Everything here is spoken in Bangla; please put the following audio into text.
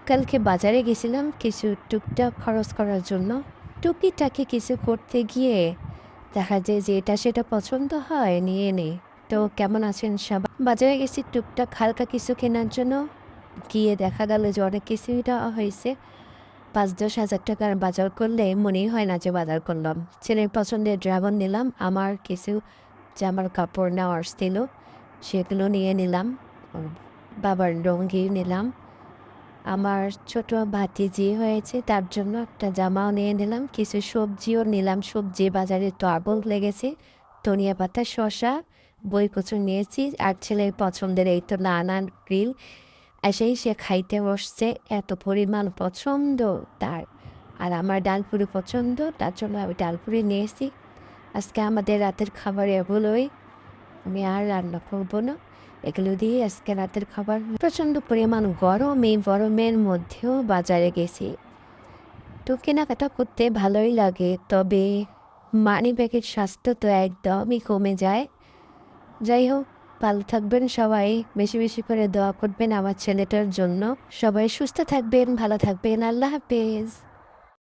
কালকে বাজারে গেছিলাম কিছু টুকটাক খরচ করার জন্য। টুকিটাকি কিছু করতে গিয়ে দেখা যায় যে এটা সেটা পছন্দ হয়, নিয়ে নেই। তো কেমন আছেন সবাই? বাজারে গেছি টুকটাক হালকা কিছু কেনার জন্য। গিয়ে দেখা গেল যে অনেক কিছুই দেওয়া হয়েছে। ৫-১০ হাজার টাকার বাজার করলে মনেই হয় না যে বাজার করলাম। ছেলের পছন্দের ড্রাগন নিলাম, আমার কিছু জামার কাপড় নেওয়ার ছিল সেগুলো নিয়ে নিলাম। ওর বাবার লুঙ্গি নিলাম। আমার ছোট ভাতিজি হয়েছে, তার জন্য একটা জামাও নিয়ে নিলাম। কিছু সবজিও নিলাম, সবজি বাজারে তো আগুন লেগেছে। ধনিয়া পাতা, শসা, বইকচু নিয়েছি। আর ছেলের পছন্দের এই তো নানান গ্রিল। এসেই সে খাইতে বসছে, এত পরিমাণ পছন্দ তার। আর আমার ডালপুরি পছন্দ, তার জন্য আমি ডালপুরি নিয়েছি। আজকে আমাদের রাতের খাবার এগুলোই, আমি আর রান্না করবো না। এগুলো দিয়ে আজকে রাতের খাবার। প্রচণ্ড পরিমাণ গরম, এই গরমের মধ্যেও বাজারে গেছি। তো কেনাকাটা করতে ভালোই লাগে, তবে মানিব্যাগের স্বাস্থ্য তো একদমই কমে যায়। যাই হোক, ভালো থাকবেন সবাই, বেশি বেশি করে দোয়া করবেন আমার ছেলেটার জন্য। সবাই সুস্থ থাকবেন, ভালো থাকবেন, আল্লাহ হাফেজ।